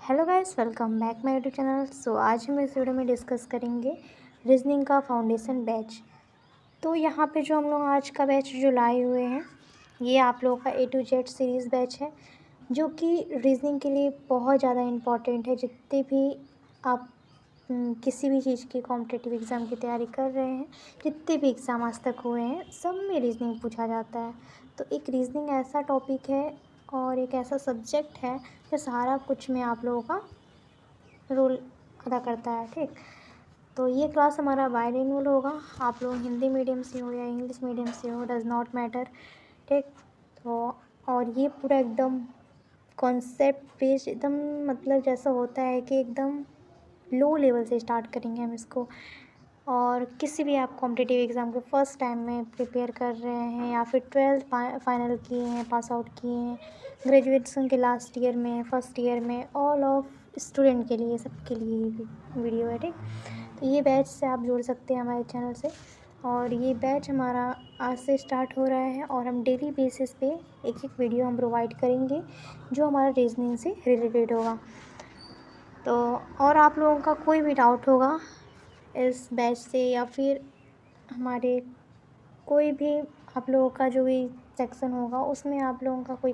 Hello guys, welcome back my YouTube channel. आज हम इस वीडियो में डिस्कस करेंगे रीजनिंग का फाउंडेशन बैच। तो यहाँ पे जो हम लोग आज का बैच जो लाए हुए हैं, ये आप लोगों का A to Z series batch है, जो कि रीजनिंग के लिए बहुत ज़्यादा इम्पॉर्टेंट है। जितने भी आप किसी भी चीज़ की कॉम्पिटिटिव एग्ज़ाम की तैयारी कर रहे हैं, जितने भी एग्ज़ाम आज तक हुए हैं, सब में रीजनिंग पूछा जाता है। तो एक रीजनिंग ऐसा टॉपिक है और एक ऐसा सब्जेक्ट है जो सारा कुछ में आप लोगों का रोल अदा करता है। ठीक, तो ये क्लास हमारा बाइलिंगुअल होगा। आप लोग हिंदी मीडियम से हो या इंग्लिश मीडियम से हो, डज़ नॉट मैटर। ठीक, तो और ये पूरा एकदम कॉन्सेप्ट बेस्ड, एकदम मतलब जैसा होता है कि एकदम लो लेवल से स्टार्ट करेंगे हम इसको। और किसी भी आप कॉम्पिटिटिव एग्ज़ाम को फर्स्ट टाइम में प्रिपेयर कर रहे हैं या फिर 12th फाइनल किए हैं, पास आउट किए हैं, ग्रेजुएशन के लास्ट ईयर में, फर्स्ट ईयर में, ऑल ऑफ स्टूडेंट के लिए, सबके लिए ये वीडियो है। ठीक, तो ये बैच से आप जुड़ सकते हैं हमारे चैनल से। और ये बैच हमारा आज से स्टार्ट हो रहा है और हम डेली बेसिस पे एक एक वीडियो हम प्रोवाइड करेंगे जो हमारा रीजनिंग से रिलेटेड होगा। तो और आप लोगों का कोई भी डाउट होगा इस बैच से या फिर हमारे कोई भी आप लोगों का जो भी सेक्शन होगा उसमें आप लोगों का कोई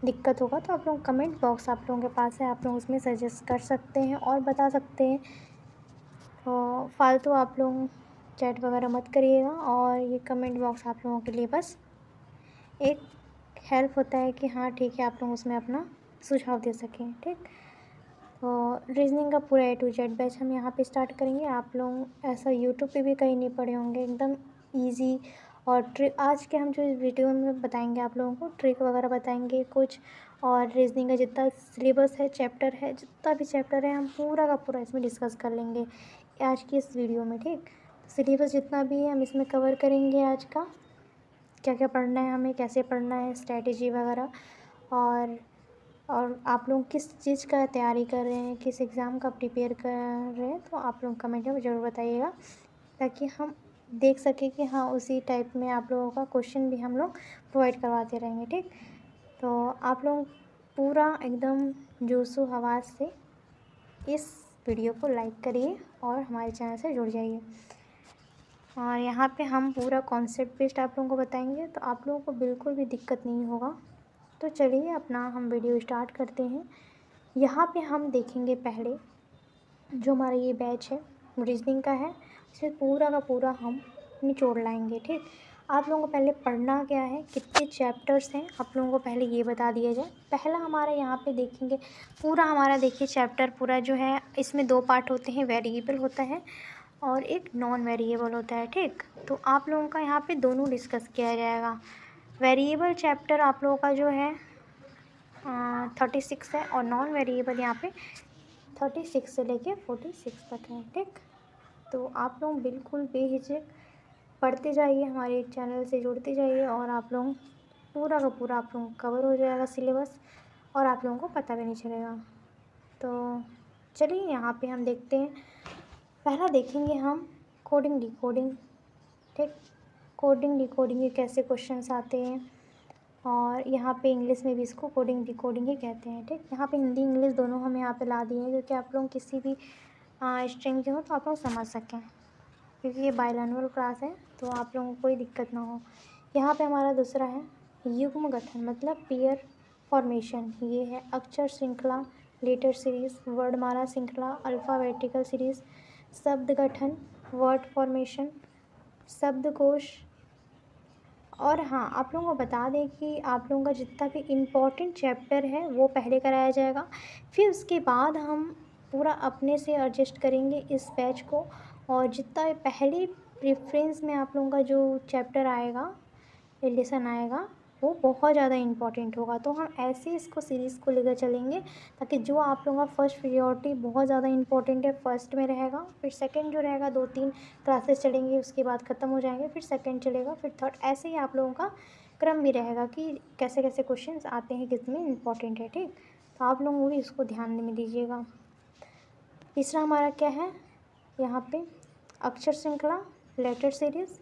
दिक्कत होगा, तो आप लोग कमेंट बॉक्स आप लोगों के पास है, आप लोग उसमें सजेस्ट कर सकते हैं और बता सकते हैं। तो फालतू आप लोग चैट वगैरह मत करिएगा, और ये कमेंट बॉक्स आप लोगों के लिए बस एक हेल्प होता है कि हाँ ठीक है, आप लोग उसमें अपना सुझाव दे सकें। ठीक, तो रीजनिंग का पूरा A to Z बैच हम यहाँ पे स्टार्ट करेंगे। आप लोग ऐसा यूट्यूब पे भी कहीं नहीं पढ़े होंगे, एकदम इजी। और ट्रिक आज के हम जो इस वीडियो में बताएंगे आप लोगों को, ट्रिक वगैरह बताएंगे कुछ, और रीजनिंग का जितना सिलेबस है, चैप्टर है, जितना भी चैप्टर है, हम पूरा का पूरा इसमें डिस्कस कर लेंगे आज की इस वीडियो में। ठीक, सिलेबस जितना भी है हम इसमें कवर करेंगे आज का, क्या क्या पढ़ना है हमें, कैसे पढ़ना है, स्ट्रैटेजी वगैरह। और आप लोग किस चीज़ का तैयारी कर रहे हैं, किस एग्ज़ाम का प्रिपेयर कर रहे हैं, तो आप लोग कमेंट में ज़रूर बताइएगा, ताकि हम देख सकें कि हाँ उसी टाइप में आप लोगों का क्वेश्चन भी हम लोग प्रोवाइड करवाते रहेंगे। ठीक, तो आप लोग पूरा एकदम जोशो आवाज़ से इस वीडियो को लाइक करिए और हमारे चैनल से जुड़ जाइए। और यहाँ पे हम पूरा कॉन्सेप्ट बेस्ड आप लोगों को बताएंगे, तो आप लोगों को बिल्कुल भी दिक्कत नहीं होगा। तो चलिए अपना हम वीडियो स्टार्ट करते हैं। यहाँ पे हम देखेंगे पहले जो हमारा ये बैच है रीजनिंग का है, इसमें पूरा का पूरा हम निचोड़ लाएंगे। ठीक, आप लोगों को पहले पढ़ना क्या है, कितने चैप्टर्स हैं, आप लोगों को पहले ये बता दिया जाए। पहला हमारा यहाँ पे देखेंगे पूरा हमारा, देखिए चैप्टर पूरा जो है, इसमें दो पार्ट होते हैं, वेरिएबल होता है और एक नॉन वेरिएबल होता है। ठीक, तो आप लोगों का यहाँ पे दोनों डिस्कस किया जाएगा। वेरिएबल चैप्टर आप लोगों का जो है 36 है, और नॉन वेरिएबल यहाँ पे 36 से लेके 46 तक है। ठीक, तो आप लोग बिल्कुल बेहिचक पढ़ते जाइए, हमारे चैनल से जुड़ते जाइए, और आप लोग पूरा का पूरा आप लोगों का कवर हो जाएगा सिलेबस, और आप लोगों को पता भी नहीं चलेगा। तो चलिए यहाँ पे हम देखते हैं। पहला देखेंगे हम कोडिंग डिकोडिंग। ठीक, कोडिंग डिकोडिंग के कैसे क्वेश्चंस आते हैं, और यहाँ पे इंग्लिश में भी इसको कोडिंग डिकोडिंग ही कहते हैं। ठीक, यहाँ पे हिंदी इंग्लिश दोनों हम यहाँ पे ला दिए हैं, क्योंकि आप लोग किसी भी स्ट्रीम के हो तो आप लोग समझ सकें, क्योंकि ये बाइलिंगुअल क्लास है, तो आप लोगों को कोई दिक्कत ना हो। यहाँ पे हमारा दूसरा है युग्म गठन, मतलब पेयर फॉर्मेशन। ये है अक्षर श्रृंखला, लेटर सीरीज़, वर्णमाला श्रृंखला, अल्फ़ाबेटिकल सीरीज़, शब्द गठन, वर्ड फॉर्मेशन, शब्दकोश। और हाँ, आप लोगों को बता दें कि आप लोगों का जितना भी इम्पोर्टेंट चैप्टर है वो पहले कराया जाएगा, फिर उसके बाद हम पूरा अपने से एडजस्ट करेंगे इस बैच को। और जितना भी पहले प्रेफरेंस में आप लोगों का जो चैप्टर आएगा, लेसन आएगा, वो बहुत ज़्यादा इम्पॉर्टेंट होगा। तो हम ऐसे इसको सीरीज़ को लेकर चलेंगे, ताकि जो आप लोगों का फर्स्ट प्रियोरिटी बहुत ज़्यादा इम्पॉर्टेंट है, फर्स्ट में रहेगा, फिर सेकंड जो रहेगा 2-3 क्लासेस चलेंगी, उसके बाद ख़त्म हो जाएंगे, फिर सेकंड चलेगा, फिर थर्ड, ऐसे ही आप लोगों का क्रम भी रहेगा कि कैसे कैसे क्वेश्चन आते हैं, कितने इंपॉर्टेंट है। ठीक, तो आप लोग भी इसको ध्यान में दीजिएगा। तीसरा हमारा क्या है, यहाँ पे अक्षर श्रृंखला, लेटर सीरीज़।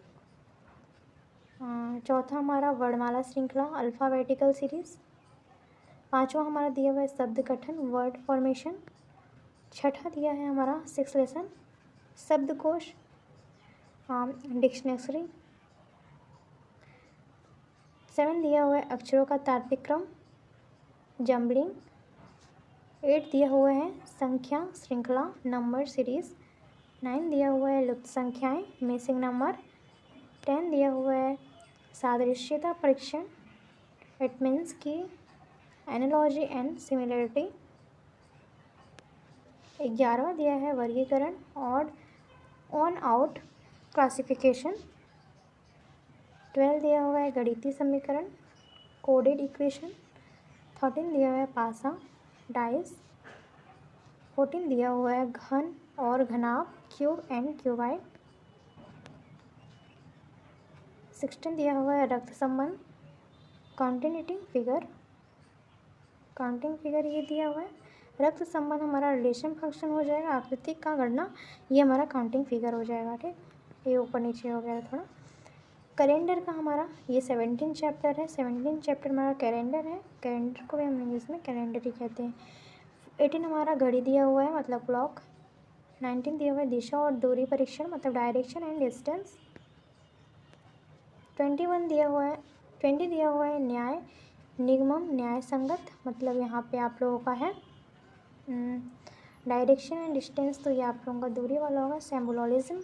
चौथा हमारा वर्णमाला श्रृंखला, अल्फ़ाबेटिकल सीरीज़। 5वां हमारा दिया हुआ है शब्द गठन, वर्ड फॉर्मेशन। 6ठा दिया है हमारा 6th लेसन शब्दकोश, डिक्शनरी। 7 दिया हुआ है अक्षरों का तार्किक क्रम, जम्बलिंग। 8 दिया हुआ है संख्या श्रृंखला, नंबर सीरीज। 9 दिया हुआ है लुप्त संख्याएं, मिसिंग नंबर। 10 दिया हुआ है सादृश्यता परीक्षण, इट मीन्स की एनालॉजी एंड सिमिलरिटी। 11वां दिया है वर्गीकरण, ऑड ऑन आउट क्लासिफिकेशन। 12 दिया हुआ है गणितीय समीकरण, कोडेड इक्वेशन। 13 दिया हुआ है पासा, डाइस। 14 दिया हुआ है घन और घनाभ, क्यूब एंड क्यूबाइड। 16 दिया हुआ है रक्त संबंध, काउंटिंग फिगर। काउंटिंग फिगर ये दिया हुआ है। रक्त संबंध हमारा रिलेशन फंक्शन हो जाएगा, आकृति का गणना ये हमारा काउंटिंग फिगर हो जाएगा। ठीक, ये ऊपर नीचे हो गया थोड़ा। कैलेंडर का हमारा ये 17 चैप्टर है। 17 चैप्टर हमारा कैलेंडर है। कैलेंडर को भी हम इंग्लिश में कैलेंडर ही कहते हैं। 18 हमारा घड़ी दिया हुआ है, मतलब क्लॉक। 19 दिया हुआ है दिशा और दूरी परीक्षण, मतलब डायरेक्शन एंड डिस्टेंस। 21 दिया हुआ है 20 दिया हुआ है न्याय निगमम, न्याय संगत, मतलब यहाँ पे आप लोगों का है डायरेक्शन एंड डिस्टेंस, तो ये आप लोगों का दूरी वाला होगा, सिंबोलिज्म।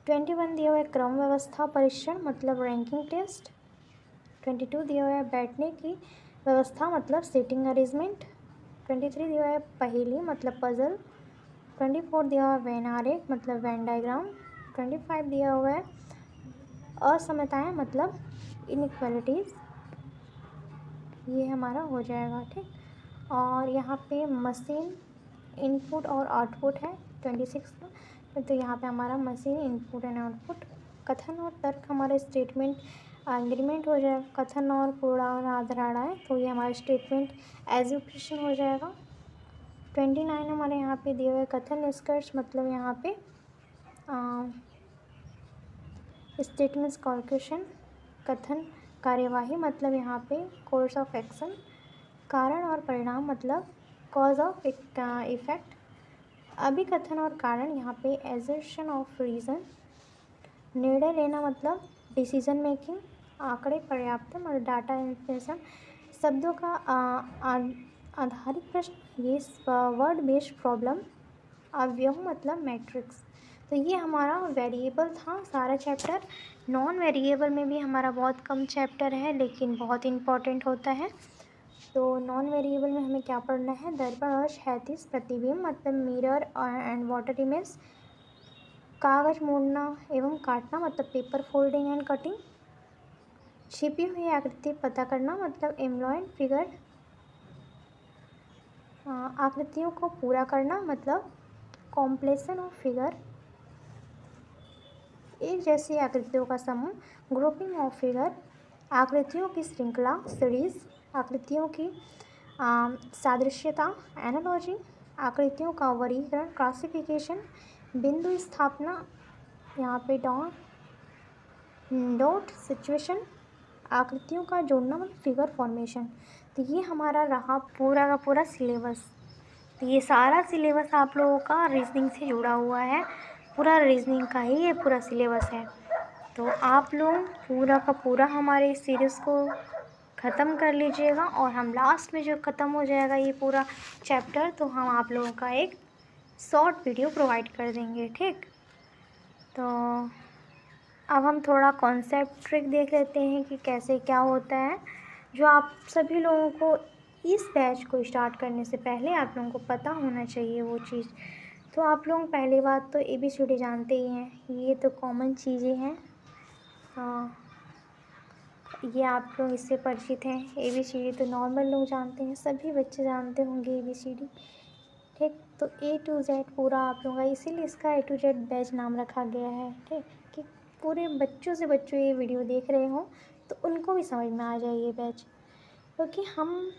21 दिया हुआ है क्रम व्यवस्था परीक्षण, मतलब रैंकिंग टेस्ट। 22 दिया हुआ है बैठने की व्यवस्था, मतलब सीटिंग अरेंजमेंट। 23 दिया हुआ है पहेली, मतलब पजल। 24 दिया हुआ है वेन आरेख, मतलब वेन डायग्राम। 25 दिया हुआ है असमताएं, मतलब इनइक्वालिटीज़। ये हमारा हो जाएगा। ठीक, और यहाँ पे मशीन इनपुट और आउटपुट है 26 का, तो यहाँ पे हमारा मशीन इनपुट एंड आउटपुट। कथन और तर्क हमारे स्टेटमेंट एग्रीमेंट हो जाएगा। कथन और पूर्वाधारणा है, तो ये हमारा स्टेटमेंट एजुकेशन हो जाएगा। 29 हमारे यहाँ पे दिए हुए कथन निष्कर्ष, मतलब यहाँ पे स्टेटमेंट्स कॉन्क्लूशन। कथन कार्यवाही, मतलब यहाँ पे कोर्स ऑफ एक्शन। कारण और परिणाम, मतलब कॉज ऑफ इफेक्ट। अभिकथन और कारण, यहाँ पे एजर्शन ऑफ रीज़न। निर्णय लेना, मतलब डिसीजन मेकिंग। आंकड़े पर्याप्त, मतलब डाटा इन्फॉर्मेशन। शब्दों का आधारित प्रश्न, ये वर्ड बेस्ड प्रॉब्लम। अवयव, मतलब मैट्रिक्स। तो ये हमारा वेरिएबल था सारा चैप्टर। नॉन वेरिएबल में भी हमारा बहुत कम चैप्टर है, लेकिन बहुत इम्पॉर्टेंट होता है। तो नॉन वेरिएबल में हमें क्या पढ़ना है, दर्पण और क्षैतिज प्रतिबिंब, मतलब मिरर एंड वाटर इमेज। कागज मोड़ना एवं काटना, मतलब पेपर फोल्डिंग एंड कटिंग। छिपी हुई आकृति पता करना, मतलब एम्ब्लॉयड फिगर। आकृतियों को पूरा करना, मतलब कॉम्प्लेशन ऑफ फिगर। एक जैसी आकृतियों का समूह, ग्रुपिंग ऑफ फिगर। आकृतियों की श्रृंखला, सीरीज। आकृतियों की सादृश्यता, एनालॉजी। आकृतियों का वर्गीकरण, क्लासिफिकेशन। बिंदु स्थापना, यहाँ पे डॉट सिचुएशन। आकृतियों का जोड़ना, मतलब फिगर फॉर्मेशन। तो ये हमारा रहा पूरा का पूरा सिलेबस। तो ये सारा सिलेबस आप लोगों का रीजनिंग से जुड़ा हुआ है, पूरा रीजनिंग का ही ये पूरा सिलेबस है। तो आप लोग पूरा का पूरा हमारे इस सीरीज़ को ख़त्म कर लीजिएगा, और हम लास्ट में जो ख़त्म हो जाएगा ये पूरा चैप्टर, तो हम आप लोगों का एक शॉर्ट वीडियो प्रोवाइड कर देंगे। ठीक, तो अब हम थोड़ा कॉन्सेप्ट ट्रिक देख लेते हैं कि कैसे क्या होता है, जो आप सभी लोगों को इस बैच को स्टार्ट करने से पहले आप लोगों को पता होना चाहिए वो चीज़। तो आप लोग पहली बात तो ABCD जानते ही हैं, ये तो कॉमन चीज़ें हैं। ये आप लोग इससे परिचित हैं। ABCD तो नॉर्मल लोग जानते हैं, सभी बच्चे जानते होंगे ABCD। ठीक, तो A to Z पूरा आप लोगों का, इसीलिए इसका A to Z बैच नाम रखा गया है। ठीक, कि पूरे बच्चों से बच्चों ये वीडियो देख रहे हों तो उनको भी समझ में आ जाए ये बैच। क्योंकि हम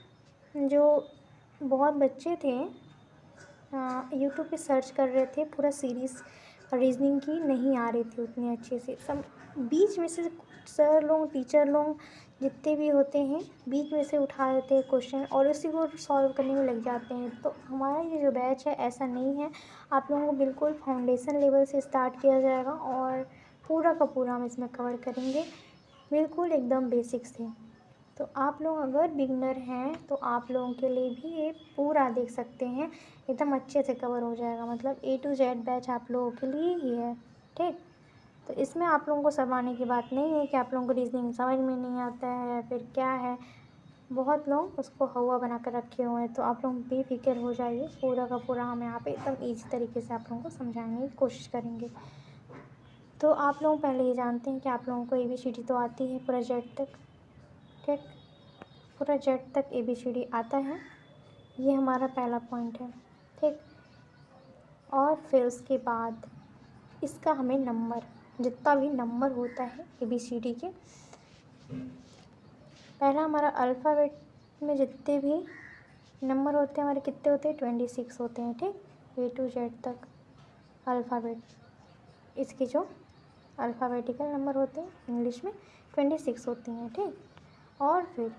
जो बहुत बच्चे थे यूट्यूब पे सर्च कर रहे थे पूरा सीरीज़ रीजनिंग की नहीं आ रही थी उतनी अच्छे से। सब बीच में से सर लोग, टीचर लोग जितने भी होते हैं बीच में से उठा देते हैं क्वेश्चन और उसी को सॉल्व करने में लग जाते हैं। तो हमारा ये जो बैच है ऐसा नहीं है, आप लोगों को बिल्कुल फाउंडेशन लेवल से स्टार्ट किया जाएगा और पूरा का पूरा हम इसमें कवर करेंगे, बिल्कुल एकदम बेसिक से। तो आप लोग अगर बिगनर हैं तो आप लोगों के लिए भी ये पूरा देख सकते हैं, एकदम अच्छे से कवर हो जाएगा। मतलब A to Z बैच आप लोगों के लिए ही है, ठीक। तो इसमें आप लोगों को शर्माने की बात नहीं है कि आप लोगों को रीजनिंग समझ में नहीं आता है या फिर क्या है। बहुत लोग उसको हवा बना कर रखे हुए हैं, तो आप लोग बेफिक्र हो जाइए, पूरा का पूरा हम यहाँ पे एकदम ईजी तरीके से आप लोगों को समझाने की कोशिश करेंगे। तो आप लोग पहले ये जानते हैं कि आप लोगों को ABCD तो आती है पूरा Z तक, ठीक। पूरा Z तक ABCD आता है, ये हमारा पहला पॉइंट है, ठीक। और फिर उसके बाद इसका हमें नंबर, जितना भी नंबर होता है ABCD के, पहला हमारा अल्फ़ाबेट में जितने भी नंबर होते हैं हमारे कितने होते हैं, 26 होते हैं, ठीक। A to Z तक अल्फ़ाबेट, इसके जो अल्फ़ाबेटिकल नंबर होते हैं इंग्लिश में 26 होती हैं, ठीक। और फिर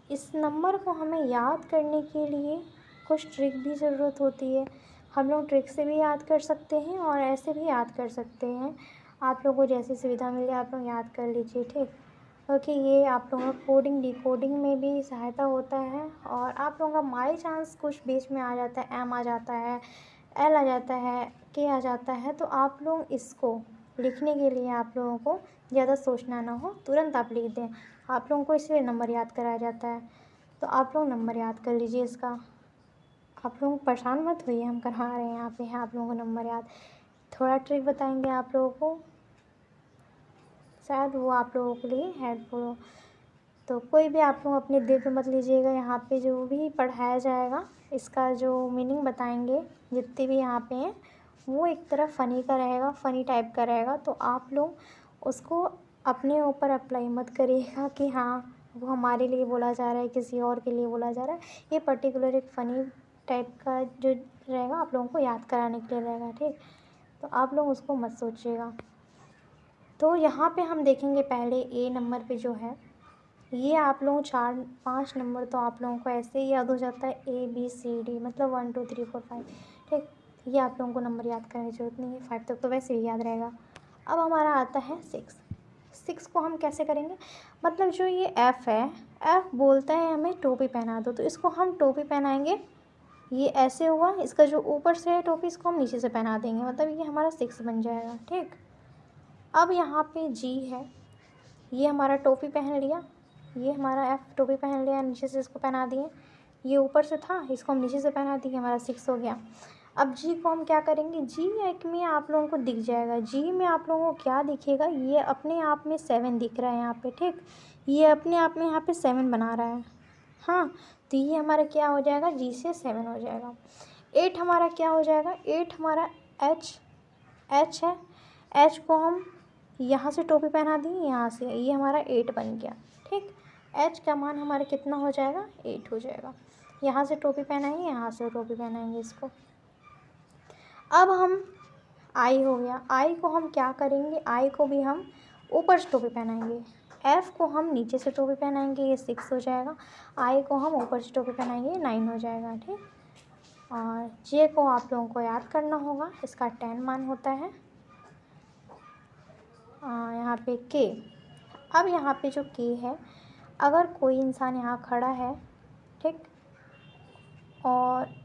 इस नंबर को हमें याद करने के लिए कुछ ट्रिक भी ज़रूरत होती है। हम लोग ट्रिक से भी याद कर सकते हैं और ऐसे भी याद कर सकते हैं, आप लोगों को जैसी सुविधा मिले आप लोग याद कर लीजिए, ठीक। क्योंकि ये आप लोगों का कोडिंग डिकोडिंग में भी सहायता होता है। और आप लोगों का बाई चांस कुछ बीच में आ जाता है, M आ जाता है, L आ जाता है, K आ जाता है, तो आप लोग इसको लिखने के लिए आप लोगों को ज़्यादा सोचना ना हो, तुरंत आप लिख दें। आप लोगों को इसलिए नंबर याद कराया जाता है, तो आप लोग नंबर याद कर लीजिए इसका। आप लोग परेशान मत होइए, हम करवा रहे हैं यहाँ पे है आप लोगों को नंबर याद। थोड़ा ट्रिक बताएंगे आप लोगों को, शायद वो आप लोगों के लिए हेल्पफुल हो। तो कोई भी आप लोग अपने दिल पे मत लीजिएगा, यहाँ पे जो भी पढ़ाया जाएगा इसका जो मीनिंग बताएंगे जितने भी यहाँ पे हैं वो एक तरह फ़नी का रहेगा, फ़नी टाइप का रहेगा। तो आप लोग उसको अपने ऊपर अप्लाई मत करिएगा कि हाँ वो हमारे लिए बोला जा रहा है, किसी और के लिए बोला जा रहा है। ये पर्टिकुलर एक फ़नी टाइप का जो रहेगा आप लोगों को याद कराने के लिए रहेगा, ठीक। तो आप लोग उसको मत सोचिएगा। तो यहाँ पे हम देखेंगे पहले A नंबर पे जो है, ये आप लोग 4-5 नंबर तो आप लोगों को ऐसे ही याद हो जाता है, ABCD मतलब 1 2 3 4 5, ठीक। ये आप लोगों को नंबर याद करने की ज़रूरत नहीं है, 5 तक तो वैसे ही याद रहेगा। अब हमारा आता है 6 को हम कैसे करेंगे, मतलब जो ये F है, F बोलता है हमें टोपी पहना दो, तो इसको हम टोपी पहनाएंगे। ये ऐसे हुआ, इसका जो ऊपर से है टोपी इसको हम नीचे से पहना देंगे, मतलब ये हमारा 6 बन जाएगा, ठीक। अब यहाँ पे G है, ये हमारा टोपी पहन लिया, ये हमारा F टोपी पहन लिया, नीचे से इसको पहना दिए। ये ऊपर से था, इसको हम नीचे से पहना दिए, हमारा 6 हो गया। अब G को हम क्या करेंगे, G एक में आप लोगों को दिख जाएगा। G में आप लोगों को क्या दिखेगा, ये अपने आप में 7 दिख रहा है यहाँ पे, ठीक। ये अपने आप में यहाँ पे 7 बना रहा है, हाँ। तो ये हमारा क्या हो जाएगा, G से 7 हो जाएगा। 8 हमारा क्या हो जाएगा, 8 हमारा H है। H को हम यहाँ से टोपी पहना दी, यहाँ से, ये हमारा 8 बन गया, ठीक। H का मान हमारा कितना हो जाएगा, 8 हो जाएगा। यहाँ से टोपी पहनाएंगे, यहाँ से टोपी पहनाएंगे इसको। अब हम I हो गया, I को हम क्या करेंगे, I को भी हम ऊपर से टोपी पहनाएंगे। F को हम नीचे से टोपी पहनाएंगे, ये 6 हो जाएगा। I को हम ऊपर से टोपी पहनाएंगे, ये 9 हो जाएगा, ठीक। और J को आप लोगों को याद करना होगा, इसका 10 मान होता है। यहाँ पे K, अब यहाँ पे जो K है, अगर कोई इंसान यहाँ खड़ा है, ठीक, और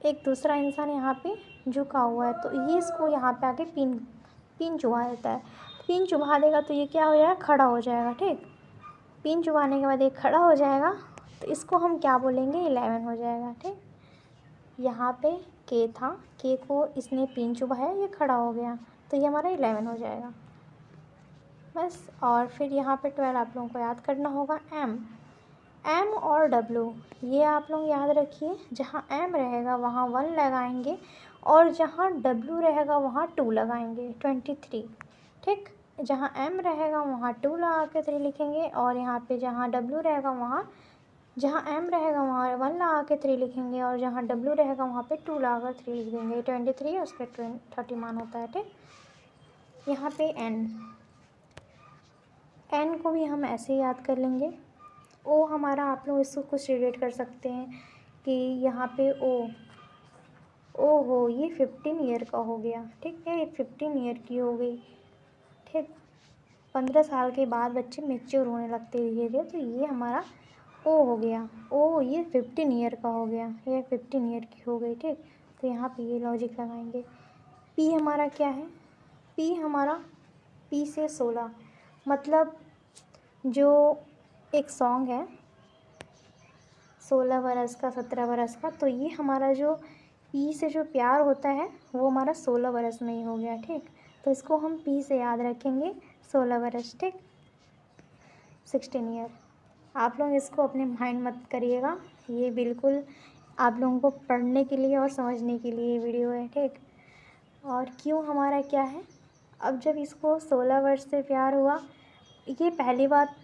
एक दूसरा इंसान यहाँ पे झुका हुआ है, तो ये इसको यहाँ पे आके पिन चुभा देता है। पिन चुभा देगा तो ये क्या हो जाएगा, खड़ा हो जाएगा, ठीक। पिन चुभाने के बाद ये खड़ा हो जाएगा, तो इसको हम क्या बोलेंगे, 11 हो जाएगा, ठीक। यहाँ पे K था, K को इसने पिन चुभाया, ये खड़ा हो गया, तो ये हमारा 11 हो जाएगा बस। और फिर यहाँ पे 12 आप लोगों को याद करना होगा। M और W, ये आप लोग याद रखिए, जहाँ M रहेगा वहाँ 1 लगाएंगे और जहाँ W रहेगा वहाँ 2 लगाएंगे, 23, ठीक। जहाँ M रहेगा वहाँ 2 लगा के 3 लिखेंगे और यहाँ पे जहाँ W रहेगा वहाँ जहाँ m रहेगा वहाँ 1 लगा के 3 लिखेंगे, और जहाँ w रहेगा वहाँ पे 2 लगा कर 3 लिख देंगे। 23 उसका 30 मान होता है। ठीक, यहाँ पे n को भी हम ऐसे याद कर लेंगे। o हमारा, आप लोग इसको कुछ रिलेट कर सकते हैं कि यहाँ पे ओ हो ये 15 ईयर का हो गया। ठीक है, ये 15 ईयर की हो गई। ठीक, 15 साल के बाद बच्चे मेच्योर होने लगते हैं धीरे धीरे, तो ये हमारा ओ हो गया। ओ ये 15 ईयर का हो गया, ये 15 ईयर की हो गई। ठीक, तो यहाँ पे ये लॉजिक लगाएंगे। पी हमारा क्या है? पी हमारा पी से 16, मतलब जो एक सॉन्ग है 16 बरस का 17 बरस का, तो ये हमारा जो पी से जो प्यार होता है वो हमारा 16 बरस में ही हो गया। ठीक, तो इसको हम पी से याद रखेंगे 16 बरस। ठीक, 16 ईयर। आप लोग इसको अपने माइंड मत करिएगा, ये बिल्कुल आप लोगों को पढ़ने के लिए और समझने के लिए वीडियो है। ठीक, और क्यों हमारा क्या है, अब जब इसको 16 वर्ष से प्यार हुआ, ये पहली बात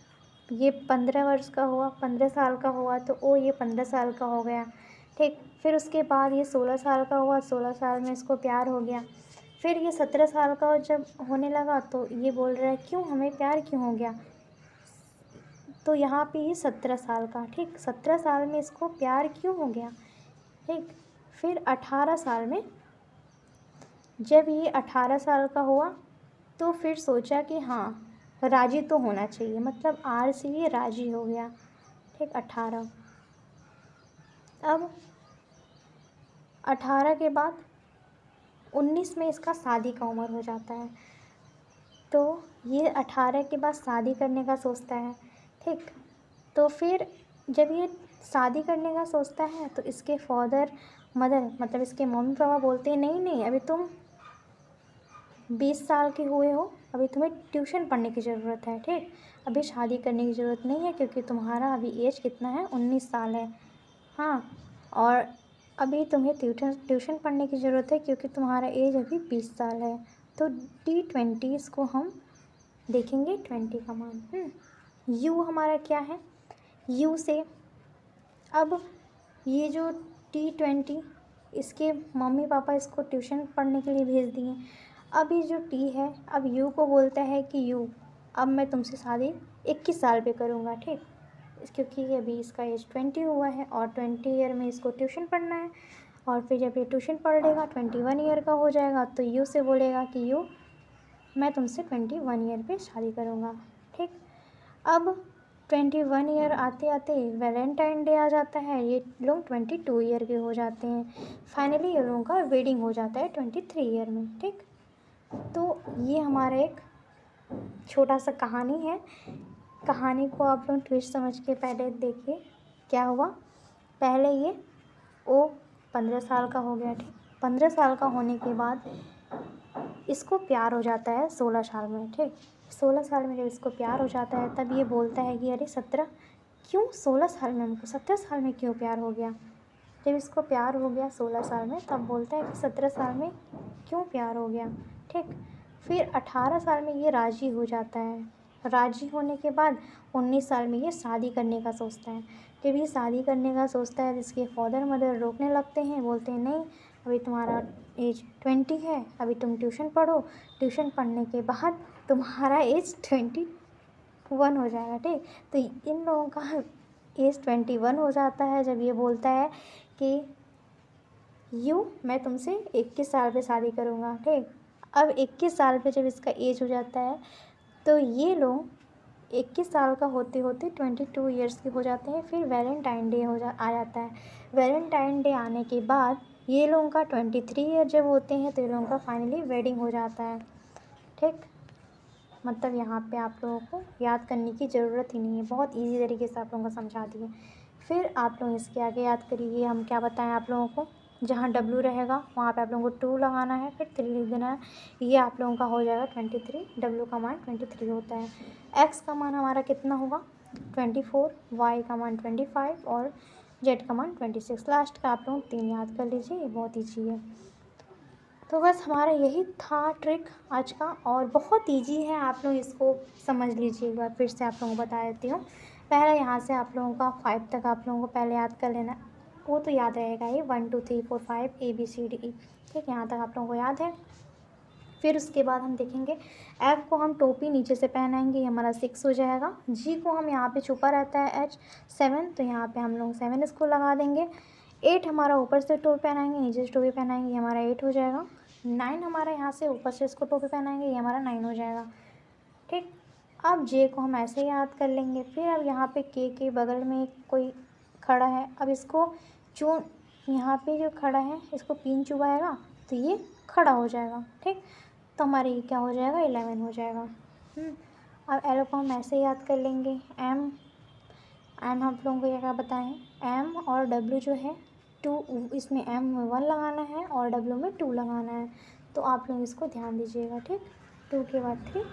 ये 15 वर्ष का हुआ, 15 साल का हुआ, तो ओ ये 15 साल का हो गया। ठीक, फिर उसके बाद ये 16 साल का हुआ, 16 साल में इसको प्यार हो गया। फिर ये 17 साल का जब होने लगा तो ये बोल रहा है क्यों, हमें प्यार क्यों हो गया, तो यहाँ पे ये 17 साल का। ठीक, 17 साल में इसको प्यार क्यों हो गया। ठीक, फिर 18 साल में, जब ये 18 साल का हुआ तो फिर सोचा कि हाँ राजी तो होना चाहिए, मतलब आर से ये राजी हो गया। ठीक, 18। अब 18 के बाद 19 में इसका शादी का उम्र हो जाता है, तो ये 18 के बाद शादी करने का सोचता है। ठीक, तो फिर जब ये शादी करने का सोचता है तो इसके फादर मदर, मतलब इसके मम्मी पापा बोलते हैं नहीं नहीं, अभी तुम 20 साल के हुए हो, अभी तुम्हें ट्यूशन पढ़ने की ज़रूरत है। ठीक, अभी शादी करने की ज़रूरत नहीं है क्योंकि तुम्हारा अभी एज कितना है, 19 साल है। हाँ, और अभी तुम्हें ट्यूशन पढ़ने की ज़रूरत है क्योंकि तुम्हारा एज अभी 20 साल है। तो D20 इसको हम देखेंगे 20 का मान। यू हमारा क्या है, यू से अब ये जो T20, इसके मम्मी पापा इसको ट्यूशन पढ़ने के लिए भेज दिए। अब ये जो टी है, अब यू को बोलता है कि यू, अब मैं तुमसे शादी 21 साल पे करूँगा। ठीक, क्योंकि अभी इसका एज 20 हुआ है और 20 ईयर में इसको ट्यूशन पढ़ना है, और फिर जब ये ट्यूशन पढ़ लेगा 21 ईयर का हो जाएगा तो यू से बोलेगा कि यू मैं तुमसे 21 ईयर पे शादी करूँगा। ठीक, अब 21 ईयर आते आते वैलेंटाइन डे आ जाता है, ये लोग 22 ईयर के हो जाते हैं। फाइनली ये लोगों का वेडिंग हो जाता है 23 ईयर में। ठीक, तो ये हमारा एक छोटा सा कहानी है। कहानी को आप लोग ट्विस्ट समझ के पहले देखिए क्या हुआ। पहले ये ओ 15 साल का हो गया। ठीक, 15 साल का होने के बाद इसको प्यार हो जाता है 16 साल में। ठीक, 16 साल में जब इसको प्यार हो जाता है तब ये बोलता है कि अरे 17 क्यों, 16 साल में हमको 17 साल में क्यों प्यार हो गया। जब इसको प्यार हो गया 16 साल में तब बोलता है कि 17 साल में क्यों प्यार हो गया। ठीक, फिर 18 साल में ये राज़ी हो जाता है। राज़ी होने के बाद 19 साल में ये शादी करने का सोचता है। जब ये शादी करने का सोचता है तो इसके फादर मदर रोकने लगते हैं, बोलते हैं नहीं अभी तुम्हारा एज 20 है, अभी तुम ट्यूशन पढ़ो, ट्यूशन पढ़ने के बाद तुम्हारा एज 21 हो जाएगा। ठीक, तो इन लोगों का एज 21 हो जाता है जब ये बोलता है कि यू मैं तुमसे 21 साल पे शादी करूँगा। ठीक, अब 21 साल पे जब इसका एज हो जाता है तो ये लोग 21 साल का होते होते 22 ईयर्स के हो जाते हैं। फिर वैलेंटाइन डे आ जाता है। वैलेंटाइन डे आने के बाद ये लोगों का 23 ईयर जब होते हैं तो ये लोगों का फाइनली वेडिंग हो जाता है। ठीक, मतलब यहाँ पे आप लोगों को याद करने की ज़रूरत ही नहीं है, बहुत इजी तरीके से आप लोगों को समझा दिए। फिर आप लोग इसके आगे याद करिए, हम क्या बताएं आप लोगों को, जहाँ W रहेगा वहाँ पे आप लोगों को 2 लगाना है, फिर 3 लिख देना है। ये आप लोगों का हो जाएगा 23। W का मान 23 होता है। X का मान हमारा कितना होगा 24, Y का मान 25 और Z का मान 26। लास्ट का आप लोग 3 याद कर लीजिए, ये बहुत ईजी है। तो बस हमारा यही था ट्रिक आज का, और बहुत ईजी है, आप लोग इसको समझ लीजिए एक बार फिर से आप लोगों को बता देती हूँ। पहले यहाँ से आप लोगों का 5 तक आप लोगों को पहले याद कर लेना, वो तो याद रहेगा ही, 1 2 3 4 5 ABCDE, ठीक, यहाँ तक आप लोगों को याद है। फिर उसके बाद हम देखेंगे F को हम टोपी नीचे से पहनाएंगे, ये हमारा 6 हो जाएगा। G को हम यहाँ पे छुपा रहता है H 7, तो यहाँ पे हम लोग 7 इसको लगा देंगे। 8 हमारा ऊपर से टोपी पहनाएंगे, नीचे से टोपी पहनाएंगे, ये हमारा 8 हो जाएगा। 9 हमारा यहाँ से ऊपर से इसको टोपी पहनाएंगे, ये हमारा 9 हो जाएगा, ठीक। अब J को हम ऐसे याद कर लेंगे। फिर अब यहाँ पे K के बगल में कोई खड़ा है, अब इसको जो यहाँ पे जो खड़ा है इसको पिन चुभाएगा तो ये खड़ा हो जाएगा, ठीक। तो हमारे ये क्या हो जाएगा, 11 हो जाएगा। अब L को हम ऐसे याद कर लेंगे। M हम लोगों को क्या बताएं, M और W जो है 2, इसमें M में 1 लगाना है और W में 2 लगाना है, तो आप लोग इसको ध्यान दीजिएगा, ठीक। 2 के बाद 3,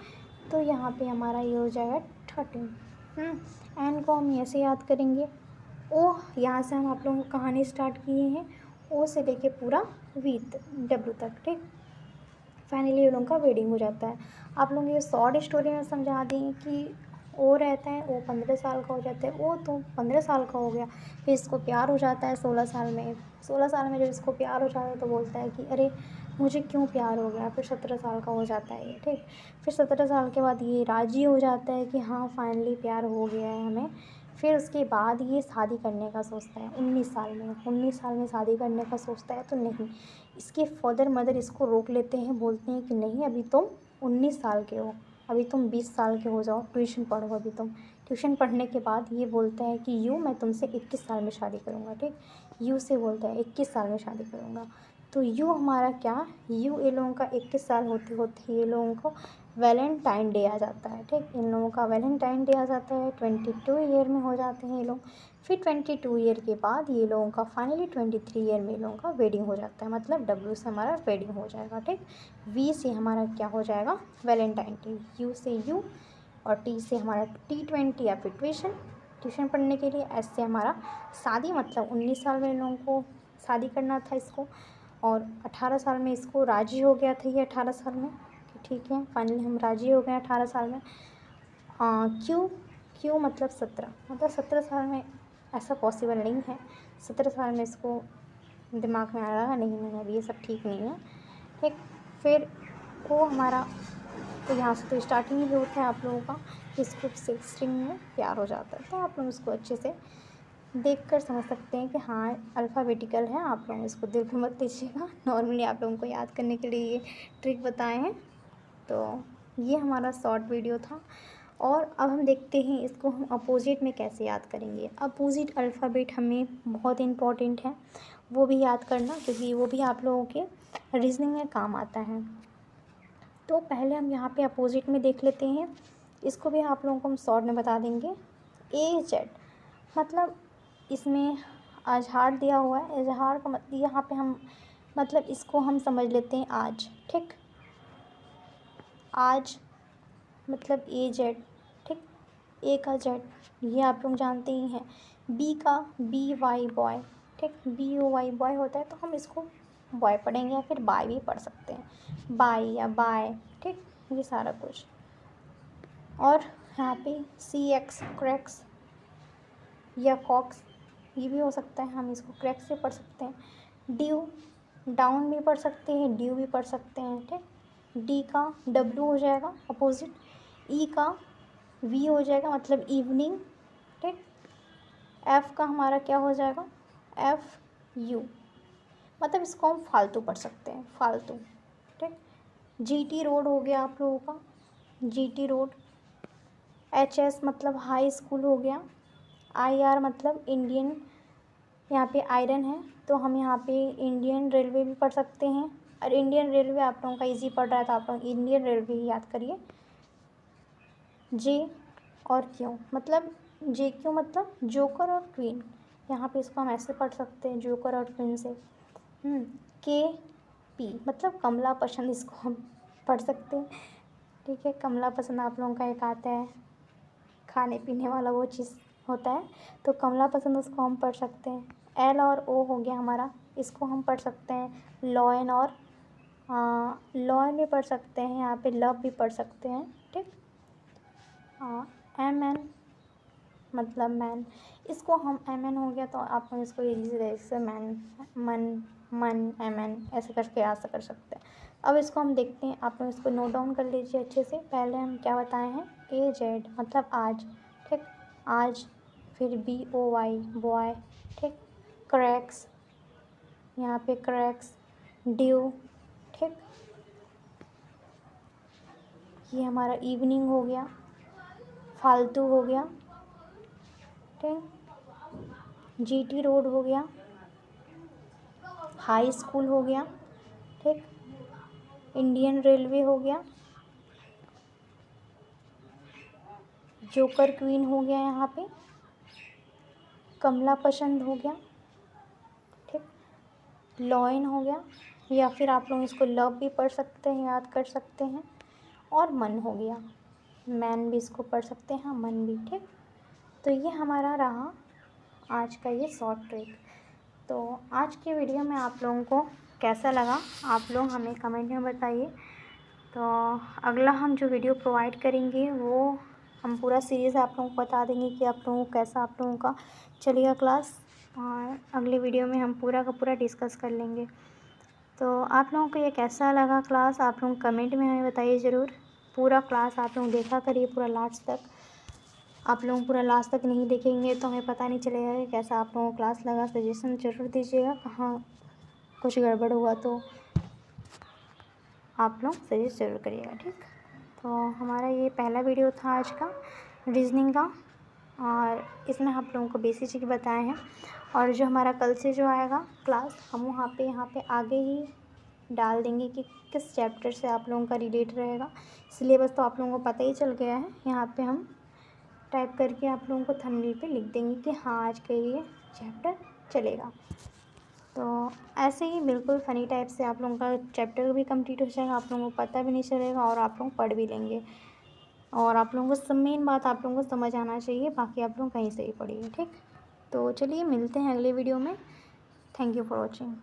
तो यहाँ पे हमारा ये हो जाएगा 13। N को हम ऐसे याद करेंगे। O यहाँ से हम आप लोगों को कहानी स्टार्ट किए हैं, O से लेके पूरा W तक, ठीक। फाइनली ये लोगों का वेडिंग हो जाता है। आप लोग ये शॉर्ट स्टोरी में समझा दें कि ओ रहता है, वो 15 साल का हो जाता है, वो तो 15 साल का हो गया, फिर इसको प्यार हो जाता है 16 साल में। 16 साल में जब इसको प्यार हो जाता है तो बोलता है कि अरे मुझे क्यों प्यार हो गया। फिर 17 साल का हो जाता है ये, ठीक। फिर 17 साल के बाद ये राज़ी हो जाता है कि हाँ फाइनली प्यार हो गया है हमें। फिर उसके बाद ये शादी करने का सोचता है 19 साल में। 19 साल में शादी करने का सोचता है तो नहीं, इसके फादर मदर इसको रोक लेते हैं, बोलते हैं कि नहीं अभी तुम 19 साल के हो, अभी तुम 20 साल के हो जाओ, ट्यूशन पढ़ो अभी तुम। ट्यूशन पढ़ने के बाद ये बोलता है कि मैं तुमसे 21 साल में शादी करूँगा, ठीक। यू से बोलता है 21 साल में शादी करूँगा। तो हमारा क्या, ये लोगों का 21 साल होते होते ये लोगों को वैलेंटाइन डे आ जाता है, ठीक। इन लोगों का वैलेंटाइन डे आ जाता है, 22 ईयर में हो जाते हैं ये लोग। फिर 22 ईयर के बाद ये लोगों का फाइनली 23 ईयर में ये लोगों का वेडिंग हो जाता है, मतलब W से हमारा वेडिंग हो जाएगा, ठीक। V से हमारा क्या हो जाएगा, वैलेंटाइन डे। U से U और T से हमारा T20 या फिर ट्यूशन पढ़ने के लिए। S से हमारा शादी, मतलब 19 साल में इन लोगों को शादी करना था इसको, और 18 साल में इसको राज़ी हो गया था ये 18 साल में, ठीक है। फाइनली हम राज़ी हो गए 18 साल में। क्यों मतलब 17, मतलब 17 साल में ऐसा पॉसिबल नहीं है। 17 साल में इसको दिमाग में आ रहा है नहीं अभी ये सब ठीक नहीं है, ठीक। फिर वो हमारा, तो यहाँ से तो स्टार्टिंग ही होता है आप लोगों का, इसको 16 में प्यार हो जाता है। तो आप लोग इसको अच्छे से देखकर समझ सकते हैं कि हाँ अल्फ़ाबेटिकल है, आप लोग इसको दिल पे मत लीजिएगा। नॉर्मली आप लोगों को याद करने के लिए ये ट्रिक बताए हैं। तो ये हमारा शॉर्ट वीडियो था, और अब हम देखते हैं इसको हम अपोजिट में कैसे याद करेंगे। अपोजिट अल्फ़ाबेट हमें बहुत इम्पॉर्टेंट है, वो भी याद करना, क्योंकि वो भी आप लोगों के रीजनिंग में काम आता है। तो पहले हम यहाँ पे अपोजिट में देख लेते हैं, इसको भी आप लोगों को हम शॉर्ट में बता देंगे। AZ मतलब इसमें अजहार दिया हुआ है, इजहार का मतलब यहाँ पे हम मतलब इसको हम समझ लेते हैं आज, ठीक। आज मतलब AZ, ठीक। A का Z ये आप लोग जानते ही हैं। B का BY बॉय, ठीक। BOY बॉय होता है, तो हम इसको बॉय पढ़ेंगे या फिर बाय भी पढ़ सकते हैं, बाय या बाय, ठीक। ये सारा कुछ। और यहाँ पे CX क्रैक्स या कॉक्स ये भी हो सकता है, हम इसको क्रैक्स भी पढ़ सकते हैं। ड्यू डाउन भी पढ़ सकते हैं, ड्यू भी पढ़ सकते हैं, ठीक। D का W हो जाएगा अपोजिट, E का V हो जाएगा मतलब इवनिंग, ठीक। F का हमारा क्या हो जाएगा, FU मतलब इसको हम फालतू पढ़ सकते हैं, फालतू, ठीक। GT रोड हो गया आप लोगों का, GT रोड। HS मतलब हाई स्कूल हो गया। IR मतलब इंडियन, यहाँ पे आयरन है तो हम यहाँ पे इंडियन रेलवे भी पढ़ सकते हैं। और इंडियन रेलवे आप लोगों का इजी पढ़ रहा है तो आप लोग इंडियन रेलवे ही याद करिए। J और Q मतलब JQ मतलब जोकर और क्वीन, यहाँ पे इसको हम ऐसे पढ़ सकते हैं जोकर और क्वीन से। KP मतलब कमला पसंद, इसको हम पढ़ सकते हैं, ठीक है। कमला पसंद आप लोगों का एक आता है खाने पीने वाला वो चीज़ होता है, तो कमला पसंद उसको हम पढ़ सकते हैं। L और O हो गया हमारा, इसको हम पढ़ सकते हैं लॉयन, और लॉयन भी पढ़ सकते हैं, यहाँ पे लव भी पढ़ सकते हैं, ठीक। MN मतलब मैन, इसको हम एम हो गया तो आप लोग इसको इजी तरीके से मैन, मन एम ऐसे करके ऐसा कर सकते हैं। अब इसको हम देखते हैं, आप लोग इसको नोट डाउन कर लीजिए अच्छे से। पहले हम क्या बताए हैं, AZ मतलब आज, ठीक, आज, फिर BOY बॉय, ठीक, क्रैक्स, यहाँ पे क्रैक्स, ड्यू, ठीक, ये हमारा इवनिंग हो गया, फालतू हो गया, ठीक, GT रोड हो गया, हाई स्कूल हो गया, ठीक, इंडियन रेलवे हो गया, जोकर क्वीन हो गया, यहाँ पे कमला पसंद हो गया, ठीक, लॉयन हो गया, या फिर आप लोग इसको लव भी पढ़ सकते हैं, याद कर सकते हैं, और मन हो गया, मैन भी इसको पढ़ सकते हैं, मन भी, ठीक। तो ये हमारा रहा आज का ये शॉर्ट ट्रिक। तो आज की वीडियो में आप लोगों को कैसा लगा, आप लोग हमें कमेंट में बताइए। तो अगला हम जो वीडियो प्रोवाइड करेंगे वो हम पूरा सीरीज़ आप लोगों को बता देंगे कि आप लोगों को कैसा आप लोगों का चलेगा क्लास, और अगले वीडियो में हम पूरा का पूरा डिस्कस कर लेंगे। तो आप लोगों को ये कैसा लगा क्लास, आप लोग कमेंट में हमें बताइए ज़रूर। पूरा क्लास आप लोग देखा करिए पूरा लास्ट तक। आप लोग पूरा लास्ट तक नहीं देखेंगे तो हमें पता नहीं चलेगा कि कैसा आप लोगों को क्लास लगा। सजेशन ज़रूर दीजिएगा, कहाँ कुछ गड़बड़ हुआ तो आप लोग सजेस्ट ज़रूर करिएगा, ठीक। तो हमारा ये पहला वीडियो था आज का रीजनिंग का, और इसमें आप लोगों को बेसिक चीज़ बताए हैं। और जो हमारा कल से जो आएगा क्लास, हम वहाँ पे यहाँ पे आगे ही डाल देंगे कि किस चैप्टर से आप लोगों का रिलेट रहेगा। सिलेबस तो आप लोगों को पता ही चल गया है, यहाँ पे हम टाइप करके आप लोगों को थंबनेल पे लिख देंगे कि हाँ आज के ये चैप्टर चलेगा। तो ऐसे ही बिल्कुल फ़नी टाइप से आप लोगों का चैप्टर भी कंप्लीट हो जाएगा, आप लोगों को पता भी नहीं चलेगा और आप लोग पढ़ भी लेंगे। और आप लोगों को सब मेन बात आप लोगों को समझ आना चाहिए, बाकी आप लोग कहीं से ही पढ़िए, ठीक। तो चलिए मिलते हैं अगले वीडियो में। Thank you for watching.